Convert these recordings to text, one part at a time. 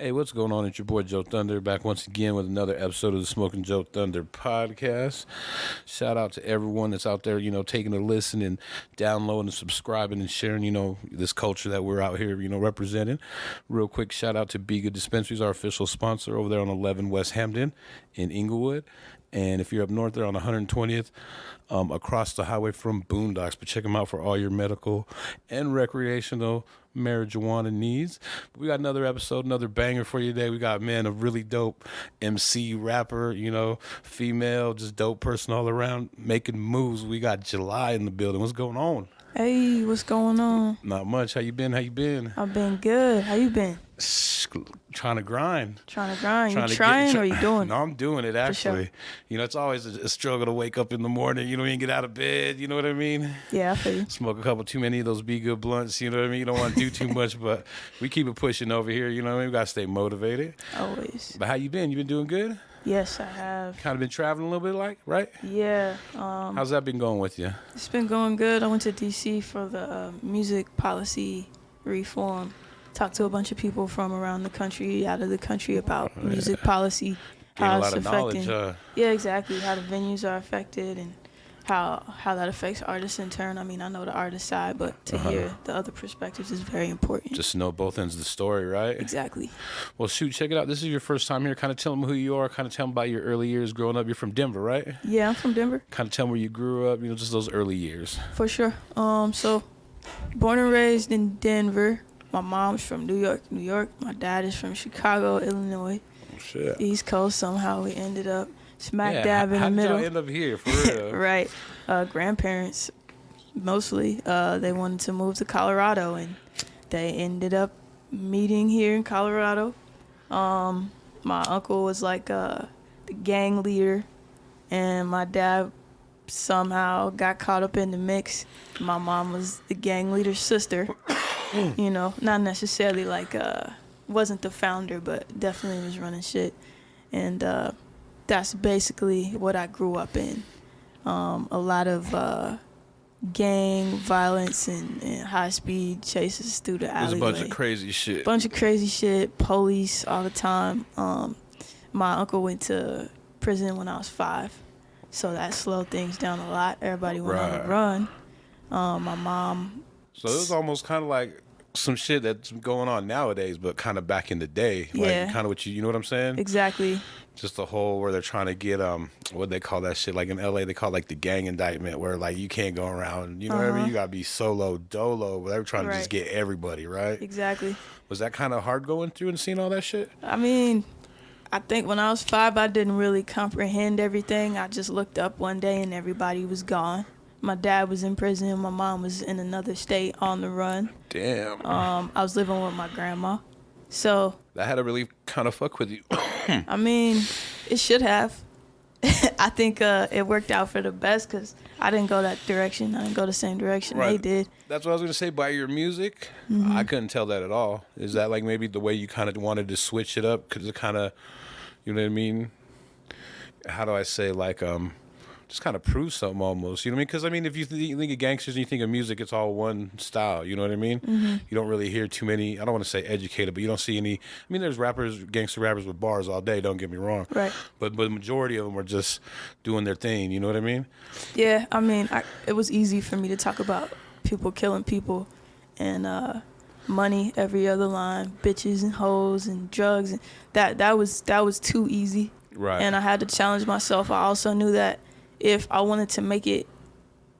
Hey, what's going on? It's your boy JoeThunder back once again with another episode of the Smoking JoeThunder podcast. Shout out to everyone that's out there, taking a listen and downloading and subscribing and sharing, this culture that we're out here, representing. Real quick shout out to bgood Dispensaries, our official sponsor over there on 11 West Hampden in Inglewood. And if you're up north there on 120th, across the highway from Boondocks, but check them out for all your medical and recreational marijuana needs. We got another episode, another banger for you today. We got, a really dope MC, rapper, female, just dope person all around making moves. We got Jelie in the building. What's going on? Hey, what's going on? Not much. How you been? I've been good. How you been? Trying to grind. You trying or you doing? No, I'm doing it, actually. Sure. It's always a struggle to wake up in the morning, and get out of bed, you know what I mean? Yeah, I feel you. Smoke a couple too many of those bgood blunts, you know what I mean? You don't want to do too much, but we keep it pushing over here, you know what I mean? We got to stay motivated. Always. But how you been? You been doing good? Yes, I have. Kind of been traveling a little bit, right? Yeah. How's that been going with you? It's been going good. I went to D.C. for the music policy reform. Talked to a bunch of people from around the country, out of the country about music policy. Gain how a it's lot of affecting. knowledge. Yeah, exactly. How the venues are affected and how that affects artists in turn. I mean, I know the artist side, but to hear the other perspectives is very important. Just to know both ends of the story, right? Exactly. Well, shoot, check it out. This is your first time here. Kind of tell them who you are. Kind of tell them about your early years growing up. You're from Denver, right? Yeah, I'm from Denver. Kind of tell them where you grew up, just those early years. For sure. So born and raised in Denver. My mom's from New York. My dad is from Chicago, Illinois. Oh, shit. East Coast. Somehow we ended up smack dab in the middle. How did y'all end up here, for real? Right. Grandparents, mostly, they wanted to move to Colorado, and they ended up meeting here in Colorado. My uncle was like the gang leader, and my dad somehow got caught up in the mix. My mom was the gang leader's sister. Not necessarily wasn't the founder, but definitely was running shit. And that's basically what I grew up in. A lot of gang violence and high-speed chases through the alleyway. There's a bunch of crazy shit. Police all the time. My uncle went to prison when I was 5, so that slowed things down a lot. Everybody went on the run. My mom... So it was almost kind of like some shit that's going on nowadays, but kind of back in the day. Yeah. Like kind of what you know what I'm saying? Exactly. Just the whole where they're trying to get, what they call that shit? Like in LA, they call it like the gang indictment where like you can't go around, you know what I mean? You got to be solo, dolo, but they were trying to just get everybody, right? Exactly. Was that kind of hard going through and seeing all that shit? I mean, I think when I was 5, I didn't really comprehend everything. I just looked up one day and everybody was gone. My dad was in prison. My mom was in another state on the run. Damn. I was living with my grandma. So that had to really kind of fuck with you. I mean, it should have. I think it worked out for the best because I didn't go that direction. I didn't go the same direction they did. That's what I was going to say. By your music, I couldn't tell that at all. Is that like maybe the way you kind of wanted to switch it up? Because it kind of, you know what I mean? How do I say, like, just kind of prove something almost, you know what I mean? Because, I mean, if you think of gangsters and you think of music, it's all one style, you know what I mean? You don't really hear too many, I don't want to say educated, but you don't see any, I mean, there's gangster rappers with bars all day, don't get me wrong. Right. But the majority of them are just doing their thing, you know what I mean? Yeah, I mean, it was easy for me to talk about people killing people and money every other line, bitches and hoes and drugs. And that was too easy. Right. And I had to challenge myself. I also knew that if I wanted to make it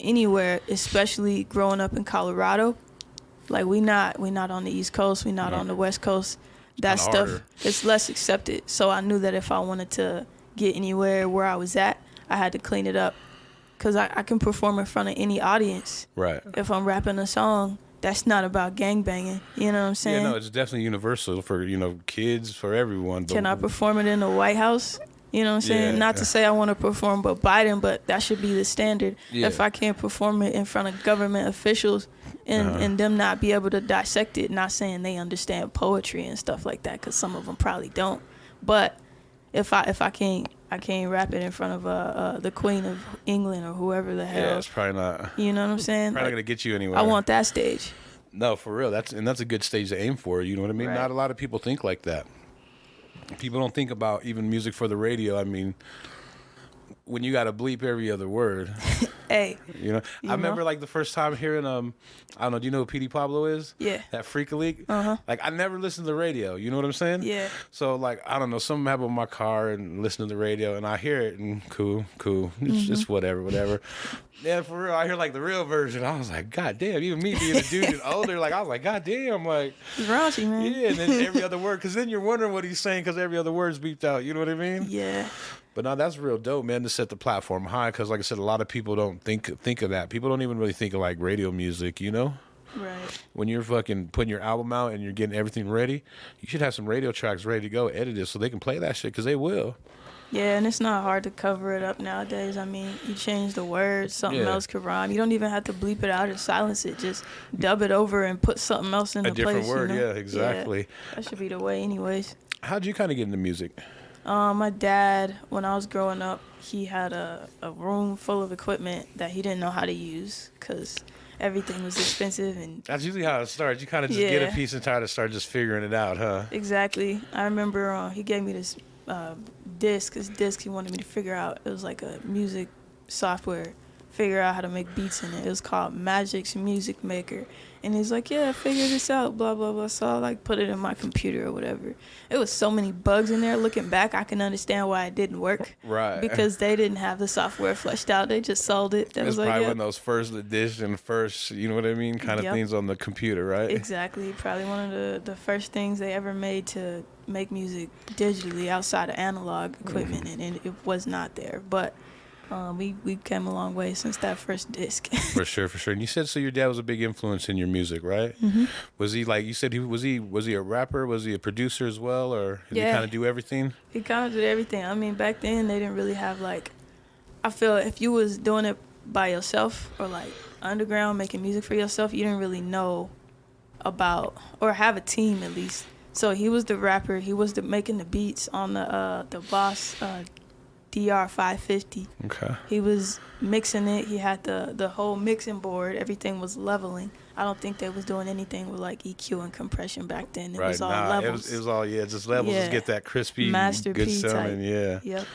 anywhere, especially growing up in Colorado, like we not on the East Coast, we not on the West Coast. That stuff harder. It's less accepted. So I knew that if I wanted to get anywhere where I was at, I had to clean it up, because I can perform in front of any audience. Right. If I'm rapping a song that's not about gangbanging, you know what I'm saying? Yeah, no, it's definitely universal for kids, for everyone. But can I perform it in the White House? You know what I'm saying? Not to say I want to perform but Biden, but that should be the standard. Yeah. If I can't perform it in front of government officials and them not be able to dissect it, not saying they understand poetry and stuff like that, because some of them probably don't. But if I can't rap it in front of the Queen of England or whoever the hell. Yeah, it's probably not. You know what I'm saying? Probably not gonna get you anywhere. I want that stage. No, for real. That's a good stage to aim for. You know what I mean? Right. Not a lot of people think like that. People don't think about even music for the radio. I mean, when you got to bleep every other word. Hey. I remember like the first time hearing I don't know, do you know who PD Pablo is? Yeah. That Freak League? Uh-huh. Like I never listened to the radio, you know what I'm saying? Yeah. So like I don't know, something happened with my car and listen to the radio and I hear it and cool. It's just whatever. Yeah, for real, I hear like the real version. I was like, God damn, even me being a dude and older, like I was like, God damn, like It's raunchy, man. yeah, and then every other word, because then you're wondering what he's saying because every other word's beeped out, you know what I mean? Yeah. But no, that's real dope, man, to set the platform high. Because, like I said, a lot of people don't think of that. People don't even really think of like radio music, you know. Right. When you're fucking putting your album out and you're getting everything ready, you should have some radio tracks ready to go, edited, so they can play that shit. Because they will. Yeah, and it's not hard to cover it up nowadays. I mean, you change the words, something else could rhyme. You don't even have to bleep it out or silence it. Just dub it over and put something else in the place. A different word, yeah, exactly. Yeah, that should be the way, anyways. How'd you kind of get into music? My dad, when I was growing up, he had a room full of equipment that he didn't know how to use because everything was expensive. And that's usually how it starts. You kind of just get a piece and try to start just figuring it out, huh? Exactly. I remember he gave me this disc he wanted me to figure out. It was like a music software, figure out how to make beats in it. It was called Magic's Music Maker. And he's like, yeah, figure this out, blah, blah, blah. So I like put it in my computer or whatever. It was so many bugs in there. Looking back, I can understand why it didn't work. Right. Because they didn't have the software fleshed out. They just sold it. That was probably one of those first edition, you know what I mean, kind of things on the computer, right? Exactly. Probably one of the first things they ever made to make music digitally outside of analog equipment. And it was not there. But we came a long way since that first disc. For sure. And you said so your dad was a big influence in your music, right? Mm-hmm. Was he like you said? Was he a rapper? Was he a producer as well, or did he kind of do everything? He kind of did everything. I mean, back then they didn't really have like. I feel if you was doing it by yourself or like underground making music for yourself, you didn't really know about or have a team at least. So he was the rapper. He was making the beats on the Boss DR550. Okay. He was mixing it. He had the whole mixing board. Everything was leveling. I don't think they was doing anything with like EQ and compression back then. It was all levels. It was all just levels. Just get that crispy, Master good P sounding. type. Yeah. Yep.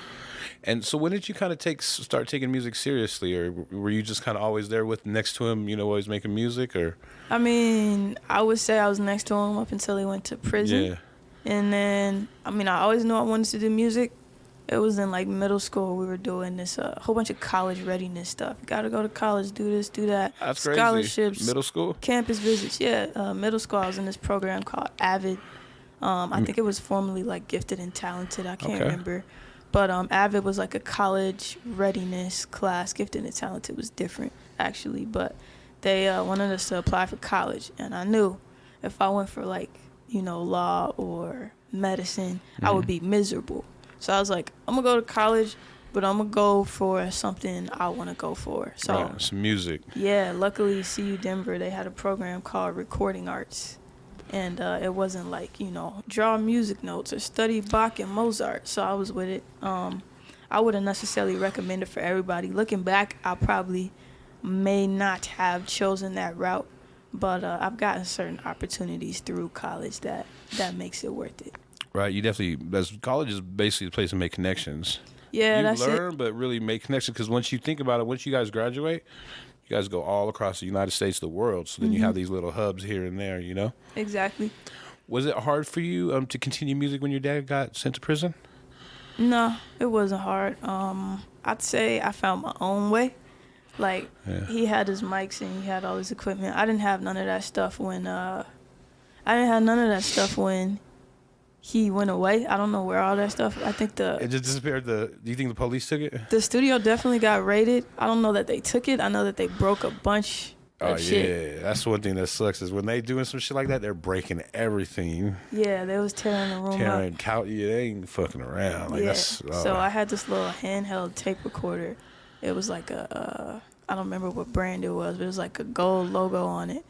And so when did you kind of start taking music seriously, or were you just kind of always there next to him, always making music, or? I mean, I would say I was next to him up until he went to prison. Yeah. And then, I mean, I always knew I wanted to do music. It was in like middle school. We were doing this whole bunch of college readiness stuff. Got to go to college, do this, do that. That's Scholarships, crazy. Middle school? Campus visits. Yeah, middle school. I was in this program called AVID. I think it was formerly like Gifted and Talented. I can't remember. But AVID was like a college readiness class. Gifted and Talented was different, actually. But they wanted us to apply for college. And I knew if I went for like, law or medicine, I would be miserable. So I was like, I'm going to go to college, but I'm going to go for something I want to go for. So some music. Yeah, luckily CU Denver, they had a program called Recording Arts. And it wasn't like, draw music notes or study Bach and Mozart. So I was with it. I wouldn't necessarily recommend it for everybody. Looking back, I probably may not have chosen that route. But I've gotten certain opportunities through college that makes it worth it. Right, you definitely. College is basically a place to make connections. Yeah, that's it. You learn, but really make connections. Because once you think about it, once you guys graduate, you guys go all across the United States, the world. So then you have these little hubs here and there. Exactly. Was it hard for you to continue music when your dad got sent to prison? No, it wasn't hard. I'd say I found my own way. Like he had his mics and he had all his equipment. I didn't have none of that stuff when he went away. I don't know where all that stuff. I think it just disappeared. Do you think the police took it? The studio definitely got raided. I don't know that they took it. I know that they broke a bunch of shit. Yeah, that's one thing that sucks is when they doing some shit like that, they're breaking everything. Yeah, they was tearing the room up. They ain't fucking around. Like, So I had this little handheld tape recorder. It was like I don't remember what brand it was, but it was like a gold logo on it,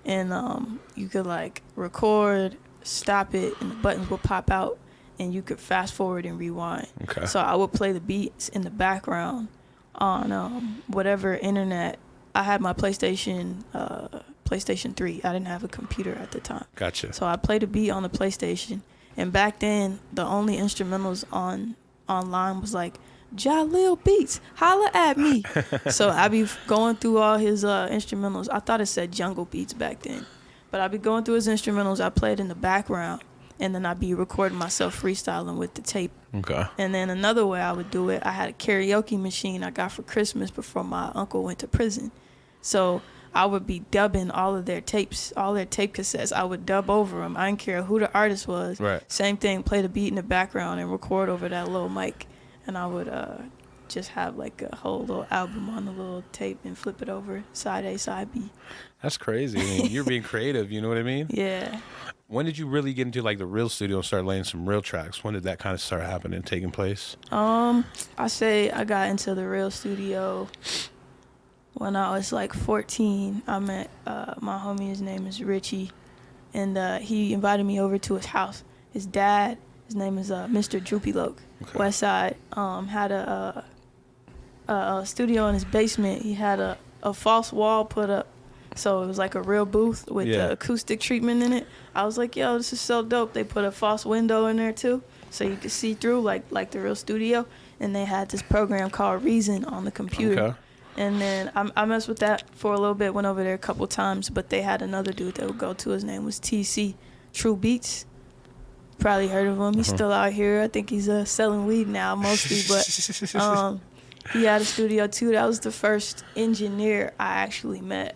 and you could like record, stop it, and the buttons would pop out, and you could fast forward and rewind. Okay. So I would play the beats in the background on whatever internet. I had my PlayStation 3. I didn't have a computer at the time. Gotcha. So I played a beat on the PlayStation, And back then, the only instrumentals online was like, Jaleel Beats, holla at me. So I be going through all his instrumentals. I thought it said Jungle Beats back then. But I be going through his instrumentals. I played in the background. And then I be recording myself freestyling with the tape. Okay. And then another way I would do it, I had a karaoke machine I got for Christmas before my uncle went to prison. So I would be dubbing all of their tapes, all their tape cassettes. I would dub over them. I didn't care who the artist was. Right. Same thing, play the beat in the background and record over that little mic. And I would just have like a whole little album on the little tape and flip it over, side A, side B. That's crazy. I mean, you're being creative, you know what I mean? Yeah. When did you really get into like the real studio and start laying some real tracks? When did that kind of start happening, taking place? I say I got into the real studio when I was like 14. I met my homie, his name is Richie, and he invited me over to his house. His dad, his name is Mr. Droopy Loke, okay. Westside, had a studio in his basement. He had a false wall put up, so it was like a real booth with the acoustic treatment in it. I was like, yo, this is so dope. They put a false window in there too, so you could see through like the real studio. And they had this program called Reason on the computer. Okay. And then I messed with that for a little bit, went over there a couple times, but they had another dude that would go to. His name was TC, True Beats. Probably heard of him. He's still out here. I think he's selling weed now mostly, but he had a studio too. That was the first engineer I actually met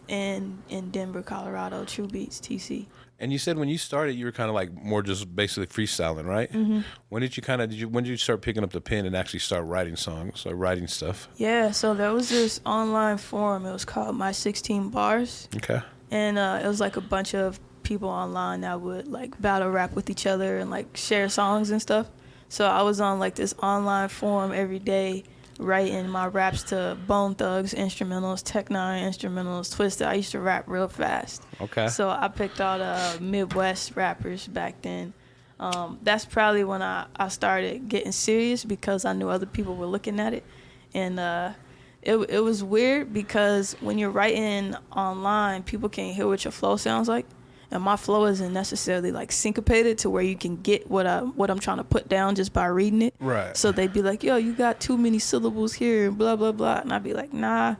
in Denver, Colorado, True Beats, TC. And you said when you started, you were kind of like more just basically freestyling, right? Mm-hmm. When did you start picking up the pen and actually start writing songs, like writing stuff? Yeah, so there was this online forum. It was called My 16 Bars. Okay. And it was like a bunch of people online that would like battle rap with each other and like share songs and stuff. So I was on like this online forum every day, writing my raps to Bone Thugs instrumentals, Tech Nine instrumentals, Twista. I used to rap real fast. Okay. So I picked all the Midwest rappers back then. That's probably when I started getting serious because I knew other people were looking at it. And it was weird because when you're writing online, people can't hear what your flow sounds like. And my flow isn't necessarily like syncopated to where you can get what I'm trying to put down just by reading it. Right. So they'd be like, yo, you got too many syllables here and blah, blah, blah. And I'd be like, nah,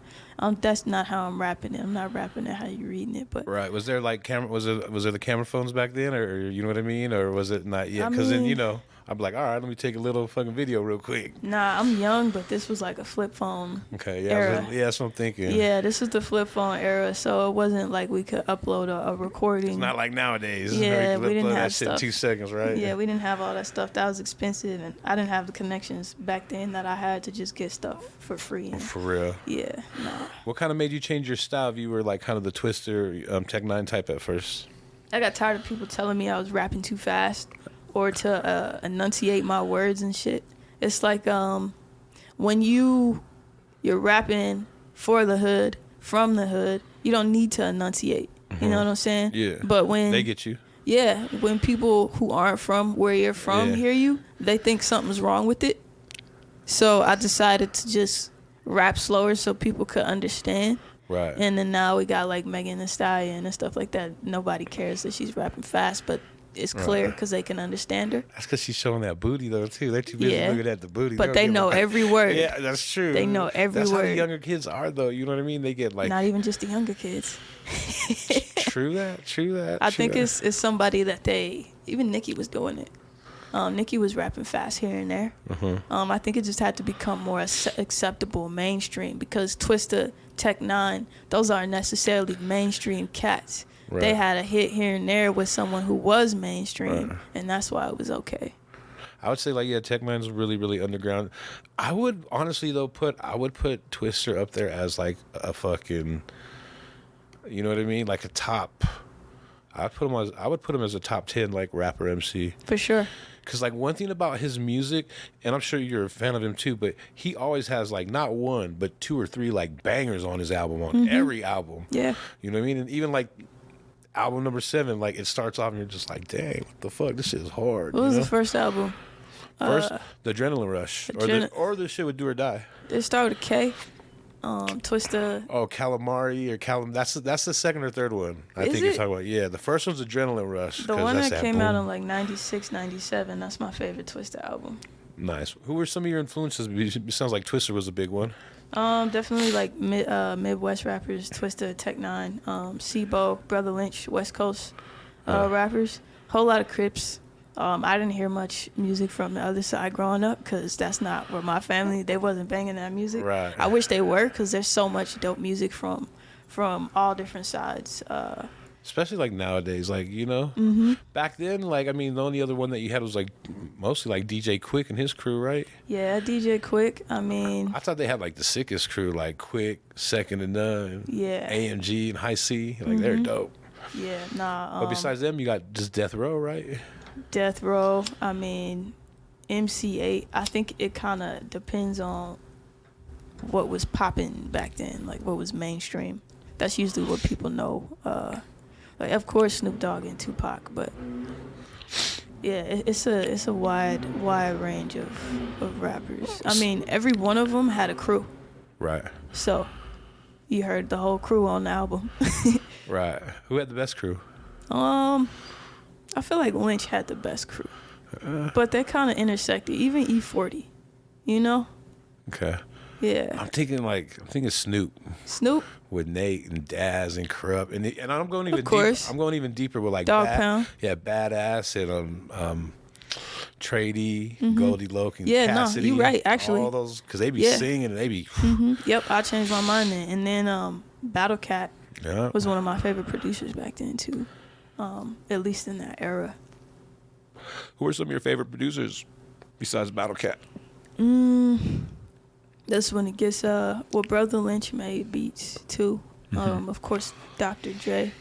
that's not how I'm rapping it. I'm not rapping it how you reading it. But right. Was there like was there the camera phones back then, or you know what I mean? Or was it not yet? Because then, you know, I'd be like, all right, let me take a little fucking video real quick. Nah, I'm young, but this was like a flip phone era. Yeah, that's what I'm thinking. Yeah, this was the flip phone era, so it wasn't like we could upload a recording. It's not like nowadays. Yeah, we didn't have that stuff. Shit 2 seconds, right? Yeah, we didn't have all that stuff. That was expensive, and I didn't have the connections back then that I had to just get stuff for free. For real? Yeah, nah. What kind of made you change your style if you were like kind of the Twister, Tech Nine type at first? I got tired of people telling me I was rapping too fast or to enunciate my words and shit. It's like when you're rapping for the hood, from the hood, you don't need to enunciate. Mm-hmm. You know what I'm saying? Yeah. But when they get you. Yeah, when people who aren't from where you're from hear you, they think something's wrong with it. So I decided to just rap slower so people could understand. Right. And then now we got like Megan Thee Stallion and stuff like that. Nobody cares that she's rapping fast, but it's clear because they can understand her. That's because she's showing that booty though too. They're too busy looking at the booty. But they know every word. Yeah, that's true. They know every that's word. That's how the younger kids are though. You know what I mean? They get like not even just the younger kids. True that. I think it's somebody that even Nicki was doing it. Nicki was rapping fast here and there. Mm-hmm. I think it just had to become more acceptable mainstream because Twista, Tech Nine, those aren't necessarily mainstream cats. Right. They had a hit here and there with someone who was mainstream, and that's why it was okay. I would say Tech Nine's really, really underground. I would honestly though put Twister up there as like a fucking, you know what I mean, like a top. I would put him as a top 10 like rapper MC for sure. Cause like one thing about his music, and I'm sure you're a fan of him too, but he always has like not one but 2 or 3 like bangers on his album, on every album. Yeah, you know what I mean, and even like album number 7, like it starts off and you're just like, dang, what the fuck, this shit is hard. What was the first album? First, the Adrenaline Rush, or the shit with Do or Die. Did it start with a K? Twista. Oh, Calamari or Calam. That's the second or third one. I Is think you're it? talking about. Yeah, the first one's Adrenaline Rush. The 'cause one that's that came out boom. in like 96, 97. That's my favorite Twista album. Nice. Who were some of your influences? It sounds like Twister was a big one. Definitely like Midwest rappers, Twista, Tech Nine, Sibo, Brother Lynch, West Coast rappers. Whole lot of Crips. I didn't hear much music from the other side growing up because that's not where my family, they wasn't banging that music. Right. I wish they were because there's so much dope music from all different sides. Especially like nowadays, like, back then, like, I mean, the only other one that you had was like mostly like DJ Quick and his crew, right? Yeah, DJ Quick. I mean, I thought they had like the sickest crew, like Quick, Second and None, yeah, AMG and High C, like they're dope. yeah, nah. But besides them, you got just Death Row, right? Death Row. I mean, MC8. I think it kind of depends on what was popping back then, like what was mainstream. That's usually what people know. Like, of course, Snoop Dogg and Tupac, but yeah, it's a wide range of rappers. I mean, every one of them had a crew. Right. So you heard the whole crew on the album. Right. Who had the best crew? I feel like Lynch had the best crew, but they kind of intersected. Even E40, you know. Okay. Yeah. I'm thinking Snoop. Snoop. With Nate and Daz and Krupp and I'm going even Of course. deep. I'm going even deeper with like Dog Pound. Yeah, Badass and Trady, Goldie Loke and Yeah, Cassidy. no, you right, actually. All those because they be Yeah. singing and they be. Yep, I changed my mind then. And then Battle Cat Yeah. was one of my favorite producers back then too. At least in that era. Who are some of your favorite producers besides Battle Cat? That's when it gets well, Brother Lynch made beats too. Of course, Dr. Dre,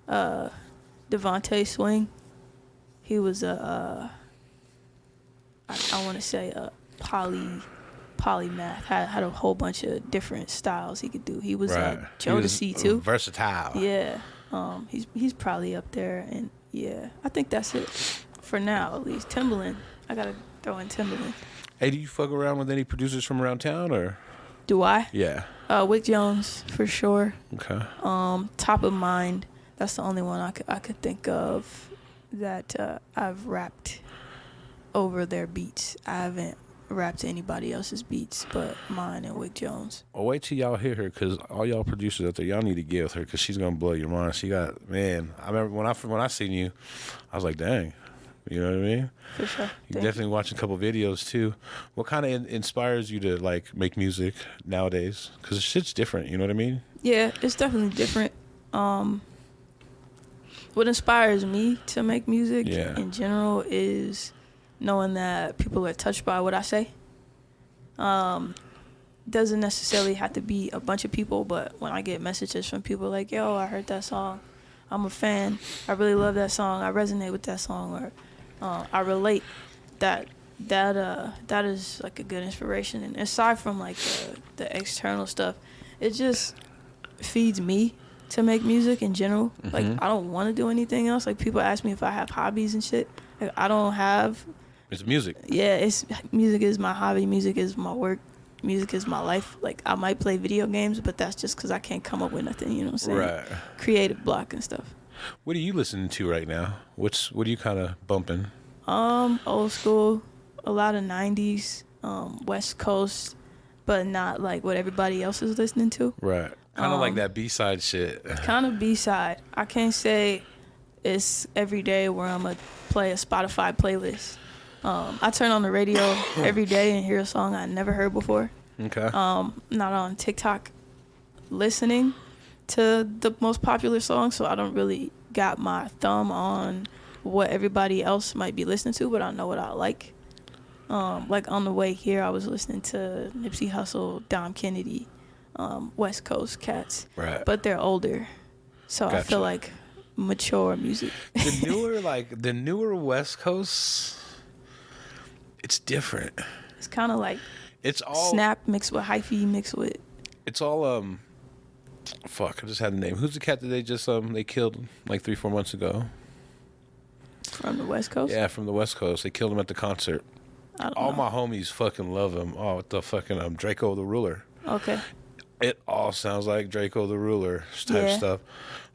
Devontae Swing. He was I want to say a polymath. Had a whole bunch of different styles he could do. He was Jodeci too. Versatile. Yeah. He's probably up there, and yeah, I think that's it for now at least. Timbaland, I gotta throw in Timbaland. Hey, do you fuck around with any producers from around town or? Do I? Yeah. Wick Jones for sure. Okay. Top of Mind. That's the only one I could think of that I've rapped over their beats. I haven't rapped anybody else's beats but mine and Wick Jones. Well, wait till y'all hear her, because all y'all producers out there, y'all need to get with her, because she's gonna blow your mind. She got, man. I remember when I seen you, I was like, dang. You know what I mean? For sure. You definitely watch a couple videos too. What kind of inspires you to like make music nowadays? Because shit's different. You know what I mean? Yeah, it's definitely different. What inspires me to make music in general is knowing that people are touched by what I say. Doesn't necessarily have to be a bunch of people, but when I get messages from people like, yo, I heard that song, I'm a fan, I really love that song, I resonate with that song, or I relate, that is like a good inspiration. And aside from like the external stuff, it just feeds me to make music in general. Like, I don't want to do anything else. Like, people ask me if I have hobbies and shit. Like, I don't have. It's music. Yeah, music is my hobby. Music is my work. Music is my life. Like, I might play video games, but that's just because I can't come up with nothing. You know what I'm saying? Right. Creative block and stuff. What are you listening to right now? What are you kind of bumping? Old school, a lot of 90s, West Coast, but not like what everybody else is listening to. Right. Kind of like that B-side shit. Kind of B-side. I can't say it's every day where I'm going to play a Spotify playlist. I turn on the radio every day and hear a song I never heard before. Okay. Not on TikTok listening to the most popular songs, so I don't really got my thumb on what everybody else might be listening to, but I know what I like. Like on the way here, I was listening to Nipsey Hussle, Dom Kennedy, West Coast cats. Right. But they're older, so Gotcha. I feel like mature music. The newer West Coast, it's different. It's kind of like It's all Snap mixed with hyphy mixed with. It's all fuck, I just had the name. Who's the cat that they just they killed like 3-4 months ago? From the West Coast? Yeah, from the West Coast. They killed him at the concert. I don't All know. my homies fucking love him. Oh, what the fucking Draco the Ruler. Okay. It all sounds like Draco the Ruler type stuff.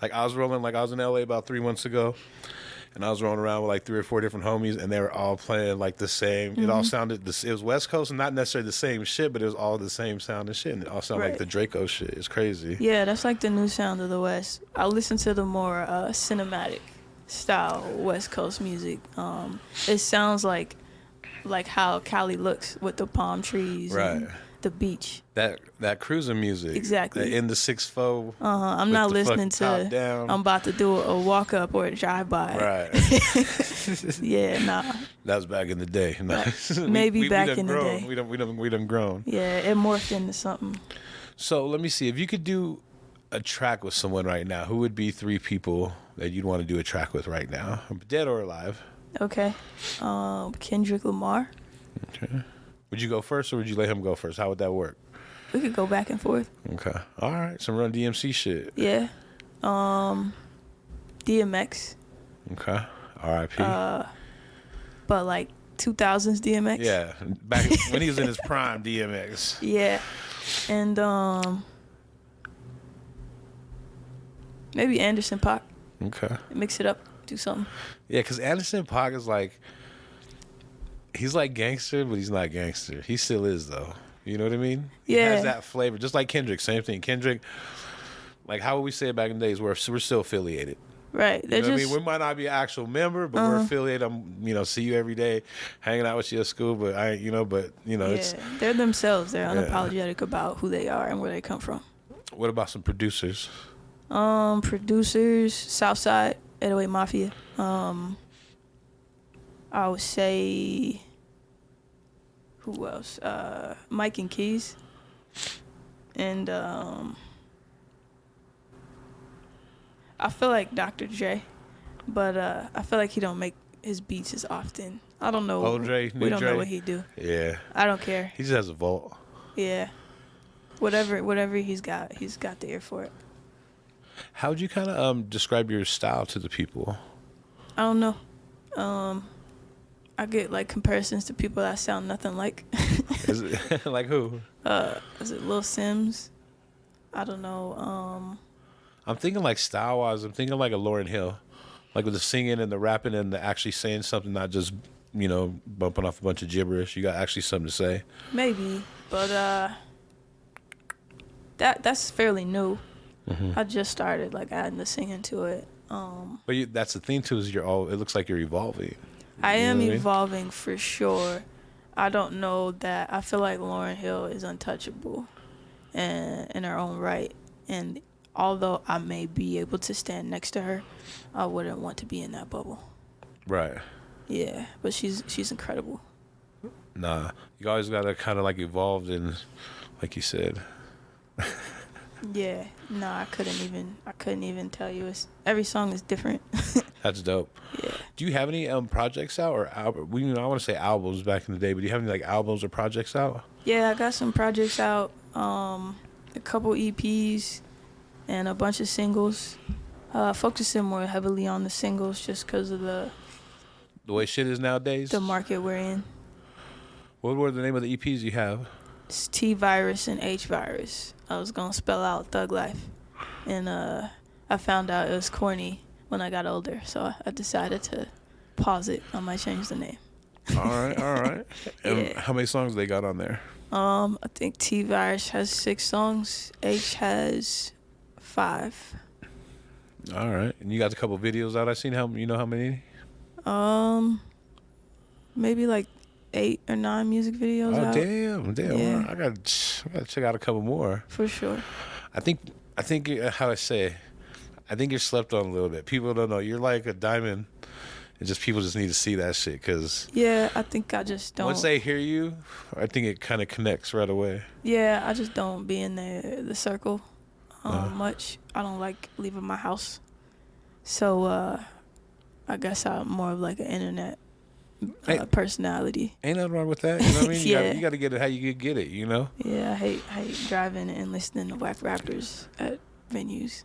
Like I was in LA about 3 months ago, and I was rolling around with like 3 or 4 different homies, and they were all playing like the same. It all sounded it was West Coast, and not necessarily the same shit, but it was all the same sound and shit, and it all sounded like the Draco shit. It's crazy. Yeah, that's like the new sound of the West. I listen to the more cinematic style West Coast music. It sounds like how Cali looks with the palm trees and the beach. That cruising music. Exactly. In the 6'4". I'm not listening to down. I'm about to do a walk up or a drive by. Right. Yeah, nah. That was back in the day. Maybe back in the grown. day. We done grown. Yeah, it morphed into something. So let me see. If you could do a track with someone right now, who would be 3 people that you'd want to do a track with right now? Dead or alive? Okay. Kendrick Lamar. Okay. Would you go first or would you let him go first? How would that work? We could go back and forth. Okay. All right. Some Run DMC shit. Yeah. DMX. Okay. R.I.P. But like 2000s DMX. Yeah. Back when he was in his prime, DMX. Yeah. And maybe Anderson .Paak. Okay. Mix it up. Do something. Yeah, because Anderson .Paak is like, he's like gangster, but he's not gangster. He still is, though. You know what I mean? Yeah. He has that flavor. Just like Kendrick, same thing. Kendrick, like how would we say it back in the days? We're still affiliated. Right. You know what I mean? We might not be an actual member, but we're affiliated. I'm, see you every day, hanging out with you at school, but it's... They're themselves. They're unapologetic about who they are and where they come from. What about some producers? Producers, Southside, 808 Mafia. I would say, who else? Mike and Keys. And I feel like Dr. J, but I feel like he don't make his beats as often. I don't know. Old Dre, we don't know what he do. Yeah. I don't care. He just has a vault. Yeah. Whatever he's got the ear for it. How would you kind of describe your style to the people? I don't know. I get like comparisons to people that sound nothing like. Is it like who? Is it Lil Sims? I don't know. I'm thinking like style wise. I'm thinking like a Lauryn Hill, like with the singing and the rapping and the actually saying something, not just bumping off a bunch of gibberish. You got actually something to say. Maybe, but that's fairly new. Mm-hmm. I just started like adding the singing to it. But that's the thing too, is it looks like you're evolving. I am evolving for sure. I don't know that. I feel like Lauryn Hill is untouchable and in her own right. And although I may be able to stand next to her, I wouldn't want to be in that bubble. Right. Yeah, but she's incredible. Nah, you always gotta kind of like evolve, and like you said. Yeah, no, I couldn't even tell you. Every song is different. That's dope. Yeah. Do you have any projects out or I want to say albums back in the day, but do you have any like albums or projects out? Yeah, I got some projects out, a couple EPs, and a bunch of singles. Focusing more heavily on the singles just because of the way shit is nowadays. The market we're in. What were the name of the EPs you have? It's T Virus and H Virus. I was gonna spell out Thug Life, and I found out it was corny when I got older, so I decided to pause it. I might change the name. All right. And Yeah. how many songs they got on there? I think T Virus has 6 songs. H has 5. All right, and you got a couple videos out. I seen how many? Maybe like 8 or 9 music videos out. Damn. Yeah. I gotta check out a couple more. For sure. I think how I say, I think you're slept on a little bit. People don't know you're like a diamond, and just people just need to see that shit because. Yeah, I think I just don't. Once they hear you, I think it kind of connects right away. Yeah, I just don't be in the circle much. I don't like leaving my house, so I guess I'm more of like an internet personality. Ain't nothing wrong with that. You know what I mean? Yeah. You got to get it how you get it. You know. Yeah, I hate driving and listening to whack rappers at venues.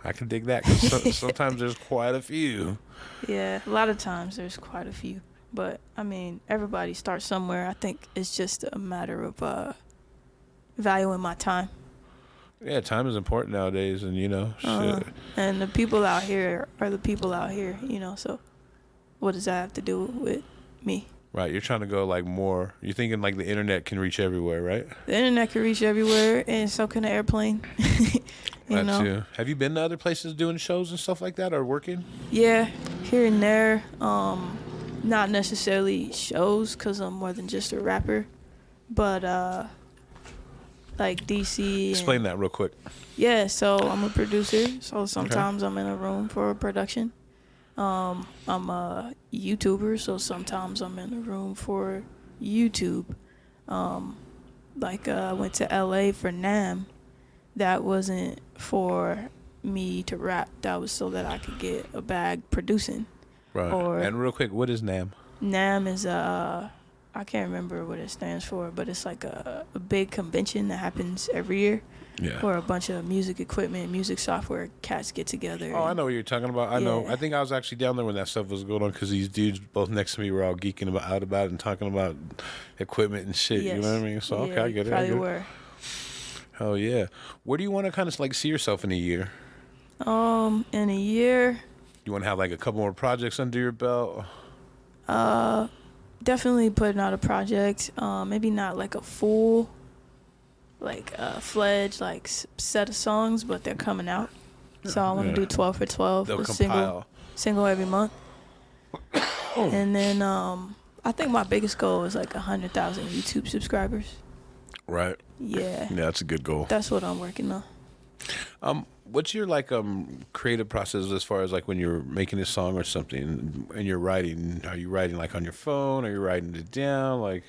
I can dig that because sometimes there's quite a few. Yeah, a lot of times there's quite a few. But, I mean, everybody starts somewhere. I think it's just a matter of valuing my time. Yeah, time is important nowadays, and shit. And the people out here are the people out here, so what does that have to do with me? Right, you're trying to go like more. You're thinking like the internet can reach everywhere, right? The internet can reach everywhere, and so can the airplane. That too. Have you been to other places doing shows and stuff like that, or working? Yeah, here and there. Not necessarily shows, because I'm more than just a rapper, but like DC. Explain that real quick. Yeah, so I'm a producer, so sometimes I'm in a room for a production. I'm a YouTuber, so sometimes I'm in a room for YouTube. I went to LA for NAMM. That wasn't for me to rap. That was so that I could get a bag producing. Right. And real quick, what is NAMM? NAMM is I can't remember what it stands for, but it's like a big convention that happens every year. Yeah. Where a bunch of music equipment, music software cats get together. Oh, I know what you're talking about. I know. I think I was actually down there when that stuff was going on because these dudes both next to me were all geeking out about it and talking about equipment and shit. Yes. You know what I mean? So, yeah, okay, I get it. Probably were. Oh, yeah. Where do you want to kind of like see yourself in a year? In a year. You want to have like a couple more projects under your belt? Definitely putting out a project. Maybe not like a full, fledged set of songs, but they're coming out. So I want to do 12 for 12. They'll compile. Single every month. And then I think my biggest goal is like 100,000 YouTube subscribers. Right. Yeah. Yeah, that's a good goal. That's what I'm working on. What's your creative process as far as like when you're making a song or something and you're writing? Are you writing like on your phone? Are you writing it down? Like,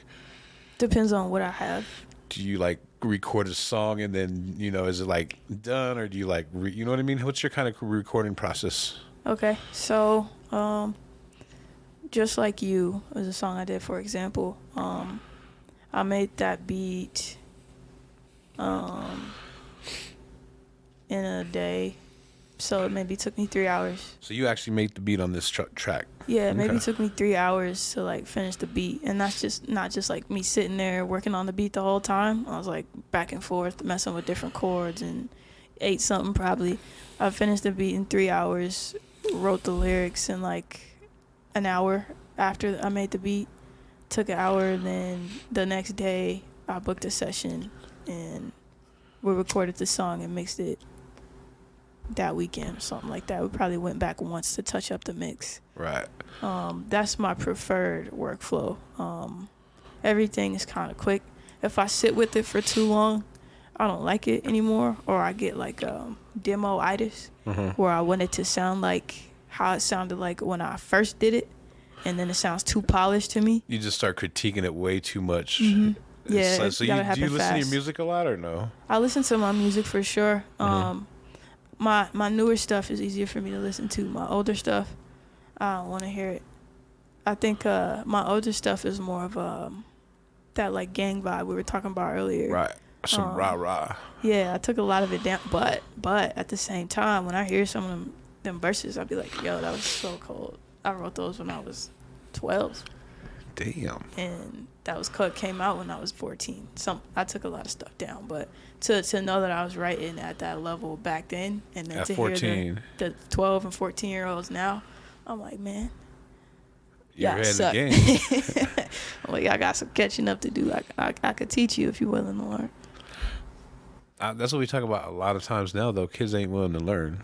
depends on what I have. Do you like record a song and then is it like done, or do you like you know what I mean? What's your kind of recording process? Okay, so just like you was a song I did, for example. I made that beat in a day, so it maybe took me 3 hours. So you actually made the beat on this track? Yeah, maybe it took me 3 hours to like finish the beat, and that's just not just like me sitting there working on the beat the whole time. I was like back and forth messing with different chords and ate something probably. I finished the beat in 3 hours, wrote the lyrics in like an hour after I made the beat. Took an hour, and then the next day I booked a session and we recorded the song and mixed it that weekend or something like that. We probably went back once to touch up the mix. Right. That's my preferred workflow. Everything is kind of quick. If I sit with it for too long, I don't like it anymore, or I get like demo-itis, where I want it to sound like how it sounded like when I first did it, and then it sounds too polished to me. You just start critiquing it way too much. Mm-hmm. Yeah, so do you listen fast. to your music a lot or no? I listen to my music for sure. My newer stuff is easier for me to listen to. My older stuff, I don't want to hear it. I think my older stuff is more of that like gang vibe we were talking about earlier. Right. Some rah-rah. Yeah, I took a lot of it down, but at the same time, when I hear some of them verses, I'll be like, yo, that was so cold. I wrote those when I was 12. Damn. And that was came out when I was 14. I took a lot of stuff down, but to know that I was writing at that level back then, and then at to 14. hear the 12 and 14-year-olds now, I'm like, man, you're ahead of the game. I'm like, I got some catching up to do. I could teach you if you're willing to learn. That's what we talk about a lot of times now, though. Kids ain't willing to learn.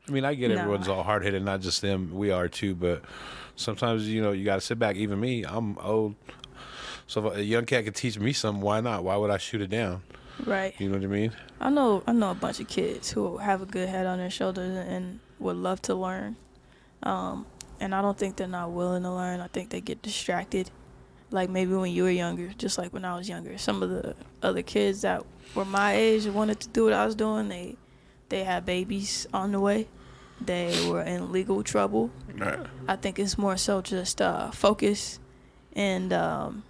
I mean, I get everyone's all hard-headed, not just them. We are, too, but sometimes, you got to sit back. Even me, I'm old. So if a young cat could teach me something, why not? Why would I shoot it down? Right. You know what I mean? I know a bunch of kids who have a good head on their shoulders and would love to learn. And I don't think they're not willing to learn. I think they get distracted. Like maybe when you were younger, just like when I was younger. Some of the other kids that were my age and wanted to do what I was doing, they had babies on the way. They were in legal trouble. Right. I think it's more so just focus and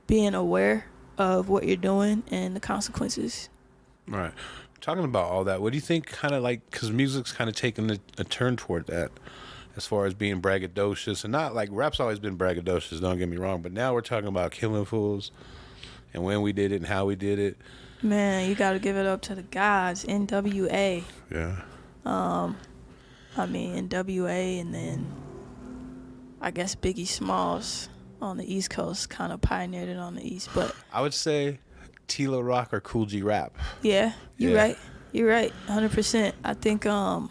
being aware of what you're doing and the consequences. Right. Talking about all that, what do you think kind of like, because music's kind of taken a turn toward that as far as being braggadocious, and not like rap's always been braggadocious, don't get me wrong, but now we're talking about killing fools and when we did it and how we did it. Man, you gotta give it up to the guys. NWA. Yeah. I mean, NWA, and then I guess Biggie Smalls on the East Coast kind of pioneered it on the East. But I would say Tilo Rock or Cool G Rap. yeah, you're Yeah. right. You're right, 100%. I think the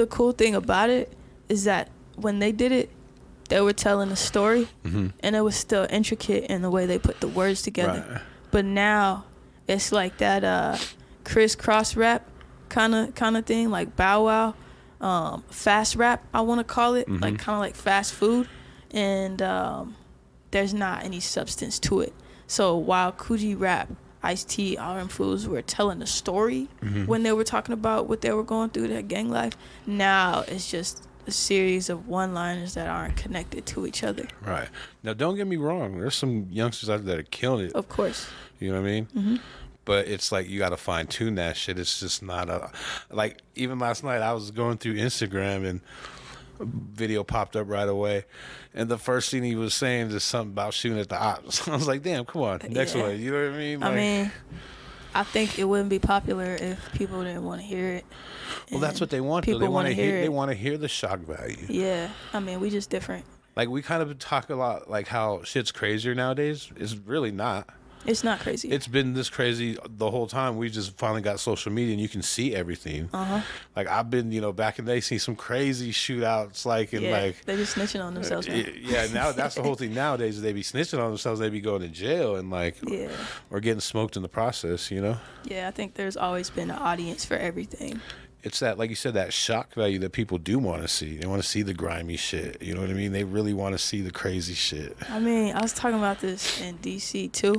cool thing about it is that when they did it, they were telling a story, and it was still intricate in the way they put the words together. Right. But now it's like that crisscross rap kind of thing, like Bow Wow, fast rap, I want to call it, like kind of like fast food, and there's not any substance to it. So while Coogee Rap, Ice-T, all them fools were telling the story when they were talking about what they were going through, their gang life, now it's just a series of one-liners that aren't connected to each other. Right. Now, don't get me wrong. There's some youngsters out there that are killing it. Of course. You know what I mean? But it's like you got to fine tune that shit. It's just not like even last night I was going through Instagram and a video popped up right away, and the first thing he was saying is something about shooting at the ops. I was like, damn, come on, next one. You know what I mean? Like, I mean, I think it wouldn't be popular if people didn't want to hear it. well, that's what they want. Though. They want to hear. They want to hear the shock value. Yeah, I mean, we just different. Like we kind of talk a lot like how shit's crazier nowadays. It's really not. It's not crazy. It's been this crazy the whole time. We just finally got social media and you can see everything. Like I've been, back in the day, seeing some crazy shootouts, like and like they be snitching on themselves. Man. Yeah, now that's the whole thing nowadays. They be snitching on themselves. They be going to jail and like, or getting smoked in the process. Yeah, I think there's always been an audience for everything. It's that, like you said, that shock value that people do want to see. They want to see the grimy shit. You know what I mean? They really want to see the crazy shit. I mean, I was talking about this in DC too.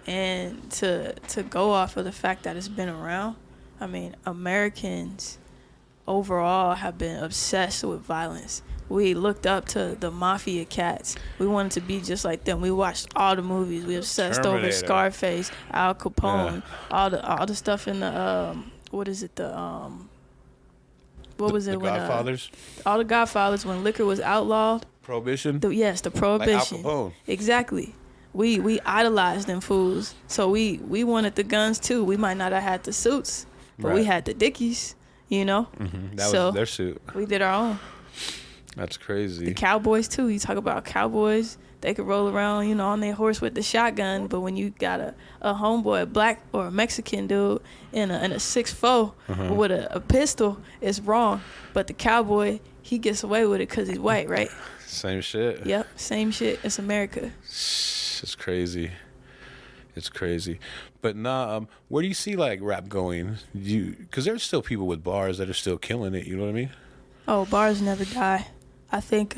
And to go off of the fact that it's been around, I mean, Americans overall have been obsessed with violence. We looked up to the mafia cats. We wanted to be just like them. We watched all the movies. We obsessed over Terminator. Scarface, Al Capone, all the stuff in the what is it, what was it The when Godfathers? all the Godfathers, when liquor was outlawed. Prohibition? The prohibition. Like Al Capone. Exactly. We idolized them fools. So we wanted the guns too. We might not have had the suits, but we had the Dickies, That so was their suit. we did our own. That's crazy. The cowboys too. You talk about cowboys, they could roll around, on their horse with the shotgun, but when you got a homeboy, a black or a Mexican dude in a 6'4" with a pistol, it's wrong. But the cowboy, he gets away with it because he's white, right? Same shit. Yep, same shit. It's America. It's crazy. It's crazy. But where do you see like rap going? Because there's still people with bars that are still killing it. You know what I mean? Oh, bars never die. I think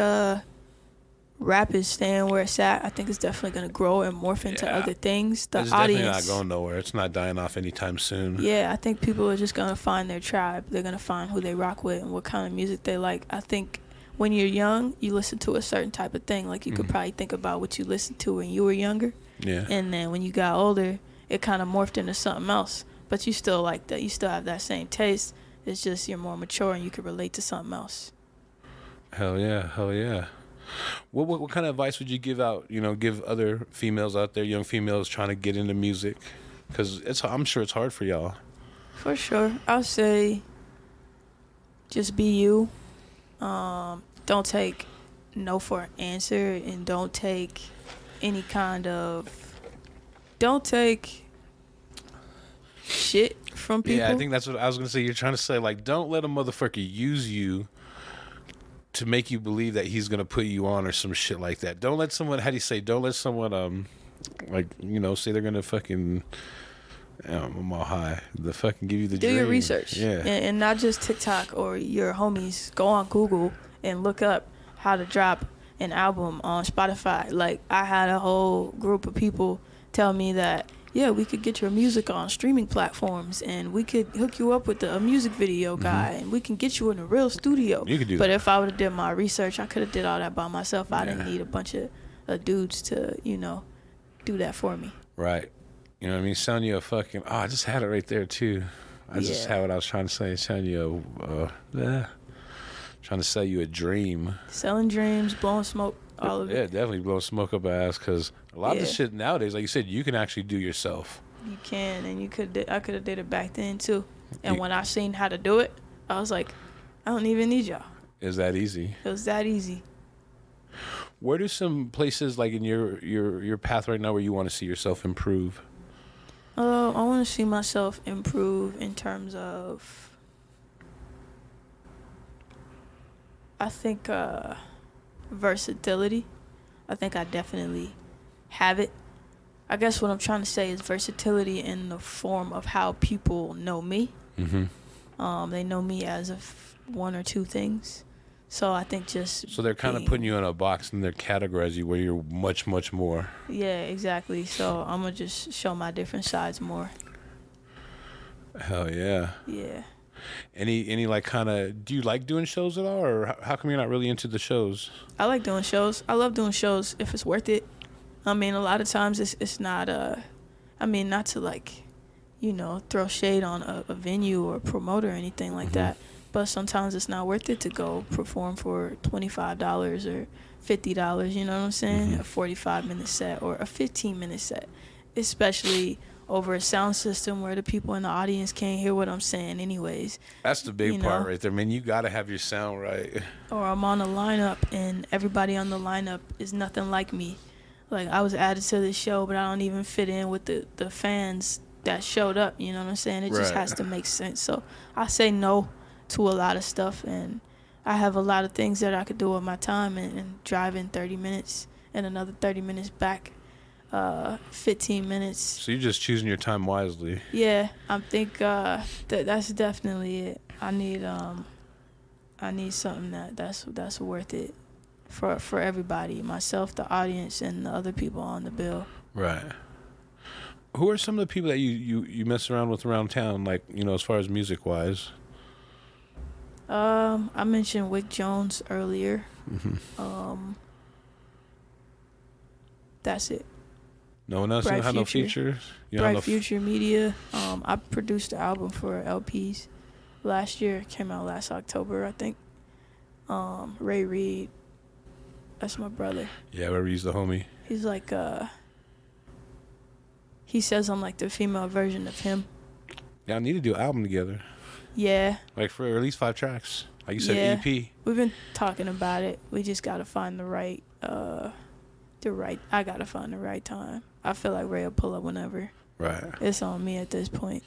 rap is staying where it's at. I think it's definitely going to grow and morph into other things. The it's audience, definitely not going nowhere. It's not dying off anytime soon. Yeah, I think people are just going to find their tribe. They're going to find who they rock with and what kind of music they like. I think when you're young, you listen to a certain type of thing. Like you could probably think about what you listened to when you were younger. Yeah. And then when you got older, it kind of morphed into something else. But you still like that. You still have that same taste. It's just you're more mature and you can relate to something else. Hell yeah. Hell yeah. What kind of advice would you give out, give other females out there, young females trying to get into music? Because I'm sure it's hard for y'all. For sure. I'll say just be you. Don't take no for an answer, and don't take shit from people. Yeah, I think that's what I was going to say. You're trying to say, like, don't let a motherfucker use you to make you believe that he's going to put you on or some shit like that. Don't let someone, don't let someone, say they're going to fucking, I'm all high, fucking give you the Do dream. your research. Yeah. And not just TikTok or your homies. Go on Google and look up how to drop an album on Spotify. Like, I had a whole group of people tell me that, yeah, we could get your music on streaming platforms, and we could hook you up with a music video guy, and we can get you in a real studio. You could do but that. if I would have did my research, I could have did all that by myself. I didn't need a bunch of dudes to, do that for me. Right. You know what I mean? Selling you a fucking... Oh, I just had it right there, too. I just had what I was trying to say. Selling you trying to sell you a dream. Selling dreams, blowing smoke, all of it. Yeah, definitely blowing smoke up ass, because a lot of the shit nowadays, like you said, you can actually do yourself. You can, and I could have did it back then too. And when I seen how to do it, I was like, I don't even need y'all. Is that easy? It was that easy. Where do some places like in your path right now where you want to see yourself improve? I want to see myself improve in terms of, I think, versatility. I think I definitely have it. I guess what I'm trying to say is versatility in the form of how people know me. Mm-hmm. They know me as one or two things. So I think so they're kind of putting you in a box and they're categorizing you where you're much, much more. Yeah, exactly. So I'm going to just show my different sides more. Hell yeah. Yeah. Any like kind of, do you like doing shows at all, or how come you're not really into the shows? I like doing shows. I love doing shows if it's worth it. I mean, a lot of times it's not, not to like, throw shade on a venue or a promoter or anything like that. But sometimes it's not worth it to go perform for $25 or $50, you know what I'm saying? A 45-minute set or a 15-minute set, especially over a sound system where the people in the audience can't hear what I'm saying anyways. That's the big part right there, man. You got to have your sound right. Or I'm on a lineup and everybody on the lineup is nothing like me. Like, I was added to the show, but I don't even fit in with the fans that showed up, you know what I'm saying? It just has to make sense. So I say no to a lot of stuff, and I have a lot of things that I could do with my time, and drive in 30 minutes and another 30 minutes back, 15 minutes. So you're just choosing your time wisely. Yeah, I think that's definitely it. I need something that's worth it for everybody, myself, the audience, and the other people on the bill. Right. Who are some of the people that you mess around with around town, like, as far as music wise? I mentioned Wick Jones earlier. That's it. No one else? You don't have no features? Bright Future Media. I produced the album for LPs last year. It came out last October, I think. Ray Reed. That's my brother. Yeah, Ray Reed's the homie. He's like, he says I'm like the female version of him. Y'all need to do an album together. Yeah. Like for at least 5 tracks. Like you said, EP. We've been talking about it. We just gotta find I gotta find the right time. I feel like Ray will pull up whenever. Right. It's on me at this point.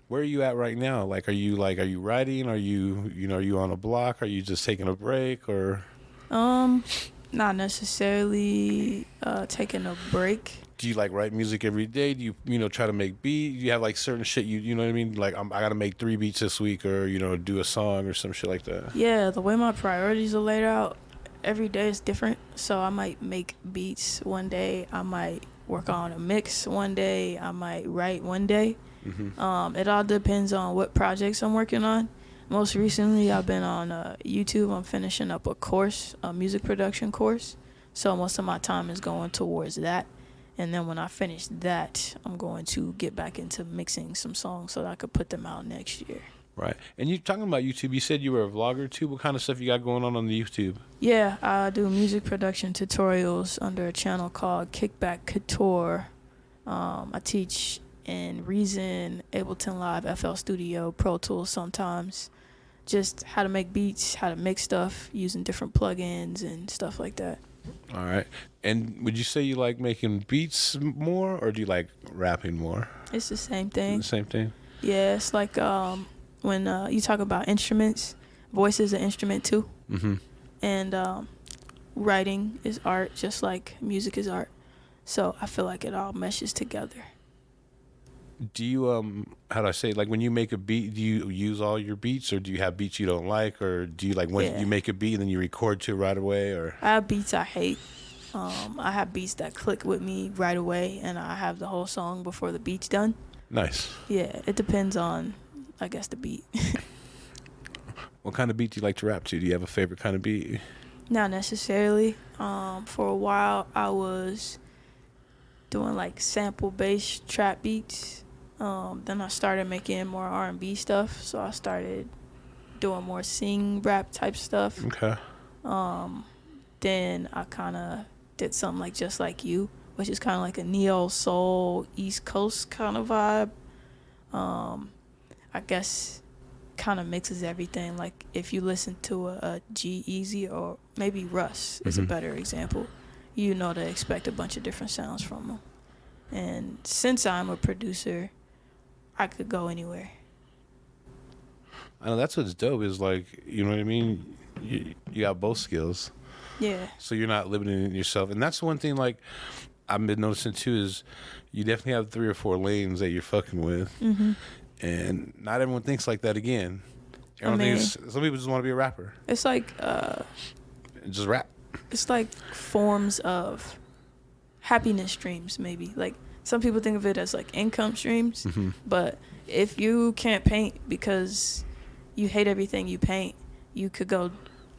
Where are you at right now? Like, are you writing? Are you, are you on a block? Are you just taking a break or? Not necessarily taking a break. Do you write music every day? Do you try to make beats? You have certain shit you know what I mean? Like I gotta make 3 beats this week, or do a song or some shit like that. Yeah, the way my priorities are laid out, every day is different. So I might make beats one day. I might work on a mix one day. I might write one day. It all depends on what projects I'm working on. Most recently, I've been on YouTube. I'm finishing up a music production course. So most of my time is going towards that. And then when I finish that, I'm going to get back into mixing some songs so that I could put them out next year. Right. And you talking about YouTube, you said you were a vlogger too. What kind of stuff you got going on the YouTube? Yeah, I do music production tutorials under a channel called Kickback Couture. I teach in Reason, Ableton Live, FL Studio, Pro Tools sometimes. Just how to make beats, how to mix stuff using different plugins and stuff like that. All right. And would you say you like making beats more, or do you like rapping more? It's the same thing. The same thing? Yeah, it's like when you talk about instruments, voice is an instrument too. And writing is art, just like music is art. So I feel like it all meshes together. Do you how do I say, when you make a beat, do you use all your beats, or do you have beats you don't like, or do you when you make a beat and then you record to it right away, or? I have beats I hate. I have beats that click with me right away, and I have the whole song before the beat's done. Nice. Yeah, it depends on, I guess, the beat. What kind of beat do you like to rap to? Do you have a favorite kind of beat? Not necessarily. For a while, I was doing sample-based trap beats. Then I started making more R&B stuff, so I started doing more sing rap type stuff. Okay. Then I kind of did something Just Like You, which is kind of like a neo soul East Coast kind of vibe. I guess kind of mixes everything. Like if you listen to a G-Eazy or maybe Russ is a better example, you know to expect a bunch of different sounds from them. And since I'm a producer, I could go anywhere. I know that's what's dope is like, you know what I mean? You got both skills. Yeah. So you're not limiting yourself. And that's one thing like I've been noticing too is you definitely have 3 or 4 lanes that you're fucking with. Mm-hmm. And not everyone thinks like that again. Everyone thinks, some people just want to be a rapper. It's like just rap. It's like forms of happiness streams, maybe. Like some people think of it as like income streams, but if you can't paint because you hate everything you paint, you could go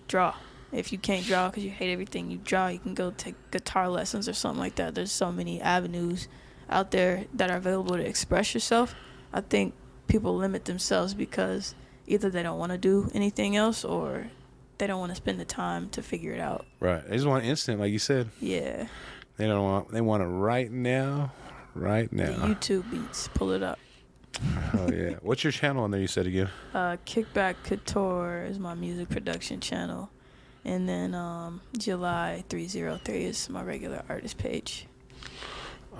draw. If you can't draw because you hate everything you draw, you can go take guitar lessons or something like that. There's so many avenues out there that are available to express yourself. I think people limit themselves because either they don't want to do anything else or they don't want to spend the time to figure it out. Right. They just want instant, like you said. Yeah. They want it right now. Right now. The YouTube beats. Pull it up. Oh, yeah. What's your channel on there, you said again? Kickback Couture is my music production channel. And then Jelie 303 is my regular artist page.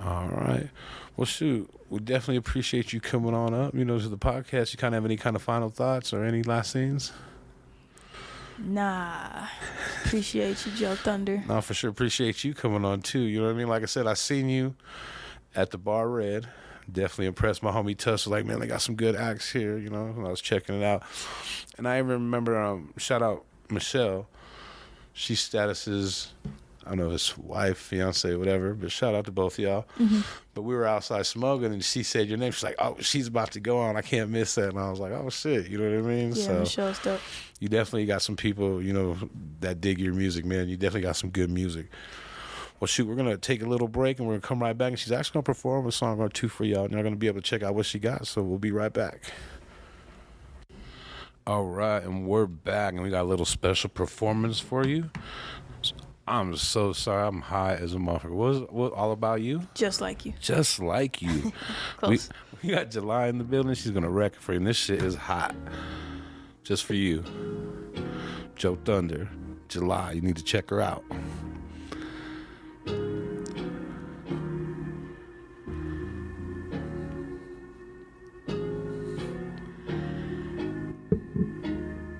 All right. Well, shoot, we definitely appreciate you coming on up, to the podcast. You kind of have any kind of final thoughts or any last scenes? Nah. Appreciate you, JoeThunder. No, for sure. Appreciate you coming on, too. You know what I mean? Like I said, I seen you at the Bar Red. Definitely impressed. My homie Tuss was like, man, they got some good acts here, and I was checking it out. And I even remember, shout out Michelle. She statuses, I don't know if it's wife, fiance, whatever, but shout out to both of y'all. Mm-hmm. But we were outside smoking, and she said your name. She's like, oh, she's about to go on. I can't miss that. And I was like, oh, shit. You know what I mean? Yeah, so Michelle's dope. You definitely got some people, that dig your music, man. You definitely got some good music. Well, shoot, we're going to take a little break, and we're going to come right back. And she's actually going to perform a song or 2 for y'all, and you're going to be able to check out what she got. So we'll be right back. All right, and we're back, and we got a little special performance for you. I'm so sorry. I'm high as a motherfucker. What all about you? Just like you. Just like you. Close. We got Jelie in the building. She's going to wreck it for you. And this shit is hot. Just for you. JoeThunder. Jelie. You need to check her out.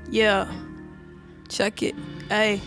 Yeah. Check it. Hey.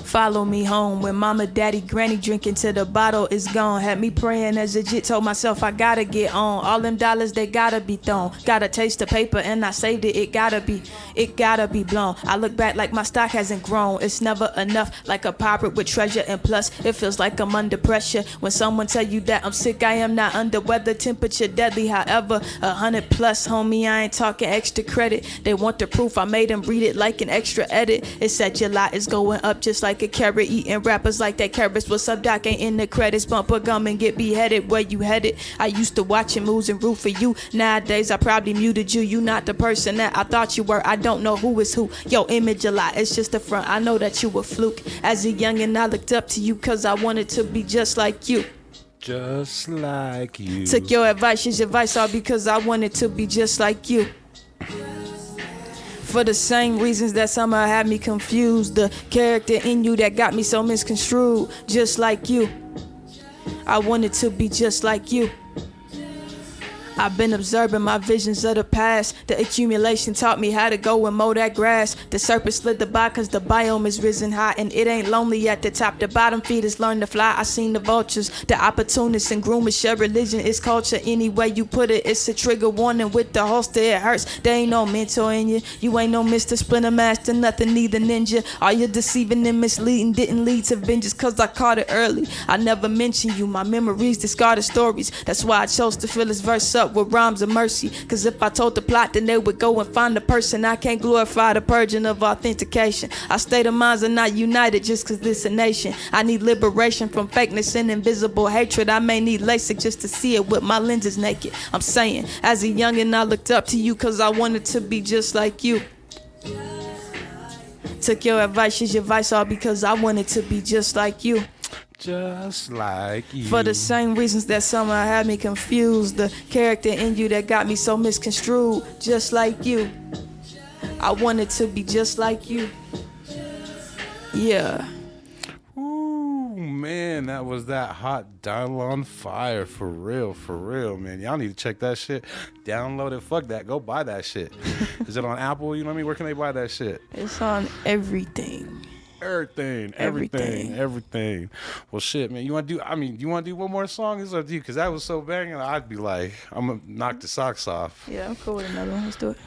Follow me home when mama, daddy, granny drinking till the bottle is gone. Had me praying as a jit, told myself I gotta get on. All them dollars, they gotta be thrown. Gotta taste the paper and I saved it, it gotta be blown. I look back like my stock hasn't grown. It's never enough, like a pirate with treasure. And plus, it feels like I'm under pressure. When someone tell you that I'm sick, I am not under weather. Temperature deadly, however, 100 plus, homie, I ain't talking extra credit. They want the proof, I made them read it like an extra edit. It said July is going up just like a carrot, eating rappers like that carrots. What's up, Doc? Ain't in the credits. Bump a gum and get beheaded. Where you headed? I used to watch your moves and root for you. Nowadays, I probably muted you. You not the person that I thought you were. I don't know who is who. Yo, image a lot. It's just a front. I know that you a fluke. As a youngin', I looked up to you because I wanted to be just like you. Just like you. Took your advice all because I wanted to be just like you. For the same reasons that somehow had me confused. The character in you that got me so misconstrued. Just like you. I wanted to be just like you. I've been observing my visions of the past. The accumulation taught me how to go and mow that grass. The serpent slid the by cause the biome is risen high. And it ain't lonely at the top. The bottom feeders learn to fly. I seen the vultures, the opportunists and groomers share religion. It's culture any way you put it. It's a trigger warning with the holster. It hurts. There ain't no mentor in you. You ain't no Mr. Splinter Master, nothing, neither ninja. All you deceiving and misleading didn't lead to vengeance cause I caught it early. I never mentioned you. My memories discarded stories. That's why I chose to fill this verse up with rhymes of mercy. Cause if I told the plot, then they would go and find the person. I can't glorify the purging of authentication. Our state of minds are not united just cause this a nation. I need liberation from fakeness and invisible hatred. I may need LASIK just to see it with my lenses naked. I'm saying, as a youngin', I looked up to you cause I wanted to be just like you. Took your advice as your advice all because I wanted to be just like you. Just like you. For the same reasons that somehow had me confused. The character in you that got me so misconstrued. Just like you. I wanted to be just like you. Yeah. Ooh, man, that was that hot Dial on Fire. For real, man. Y'all need to check that shit. Download it. Fuck that. Go buy that shit. Is it on Apple? You know what I mean? Where can they buy that shit? It's on everything. Everything. Well, shit, man. You want to do one more song? It's up to you, because that was so banging. I'd be like, I'm going to knock the socks off. Yeah, I'm cool with another one. Let's do it.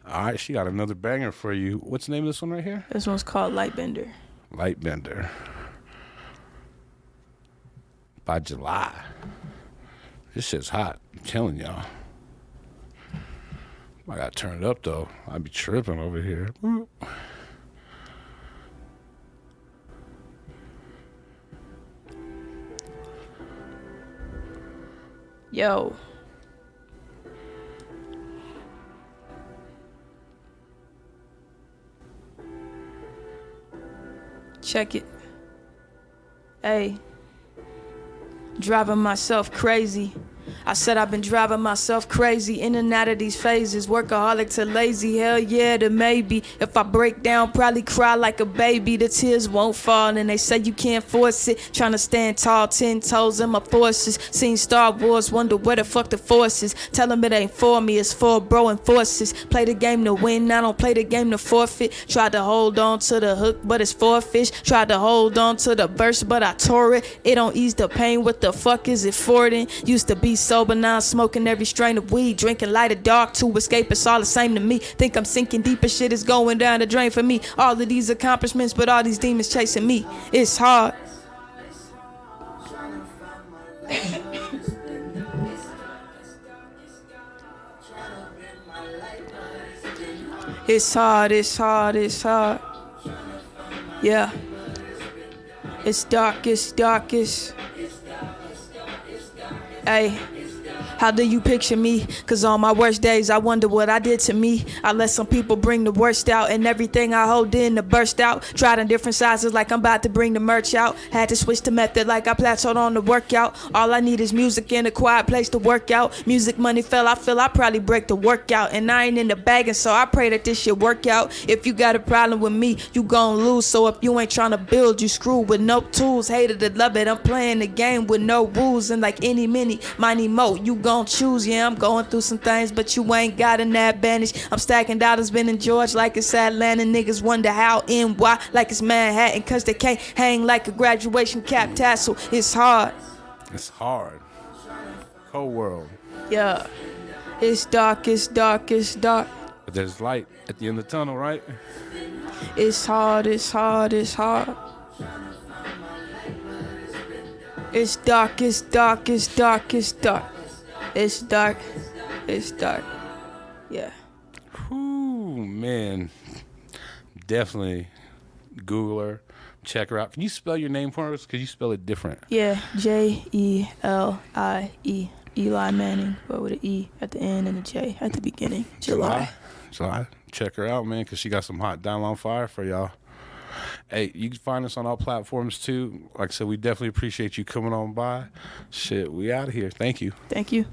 All right, she got another banger for you. What's the name of this one right here? This one's called Lightbender. Lightbender. By Jelie. This shit's hot. I'm telling y'all. I gotta turn it up, though. I'd be tripping over here. Yo. Check it. Hey. Driving myself crazy. I said I've been driving myself crazy in and out of these phases. Workaholic to lazy, hell yeah to maybe. If I break down, probably cry like a baby. The tears won't fall and they say you can't force it. Trying to stand tall, 10 toes in my forces. Seen Star Wars, wonder where the fuck the force is. Tell them it ain't for me, it's for bro and forces. Play the game to win, I don't play the game to forfeit. Tried to hold on to the hook, but it's for fish. Tried to hold on to the verse, but I tore it. It don't ease the pain, what the fuck is it for then? Used to be sober, now I'm smoking every strain of weed. Drinking light or dark to escape, it's all the same to me. Think I'm sinking deeper, shit is going down the drain for me. All of these accomplishments, but all these demons chasing me. It's hard. It's hard. Yeah. It's darkest. Hey. How do you picture me? Cause on my worst days I wonder what I did to me. I let some people bring the worst out, and everything I hold in to burst out. Tried in different sizes like I'm about to bring the merch out. Had to switch the method like I plateaued on the workout. All I need is music and a quiet place to work out. Music money fell, I feel I probably break the workout. And I ain't in the bag, and so I pray that this shit work out. If you got a problem with me, you gon' lose. So if you ain't tryna build, you screw with no tools. Hated to love it, I'm playing the game with no rules. And like any mini, miny mo, you gon' choose. Yeah, I'm going through some things, but you ain't got an advantage. I'm stacking dollars, been in George like it's Atlanta. Niggas wonder how and why, like it's Manhattan, cause they can't hang like a graduation cap tassel. It's hard. Cold world. Yeah. It's dark. But there's light at the end of the tunnel, right? It's hard. It's dark. It's dark. Yeah. Whew, man. Definitely Google her. Check her out. Can you spell your name for us? Because you spell it different. Yeah. Jelie. Eli Manning, but with an E at the end and a J at the beginning. Jelie. Check her out, man, because she got some hot Down on Fire for y'all. Hey, you can find us on all platforms, too. Like I said, we definitely appreciate you coming on by. Shit, we out of here. Thank you. Thank you.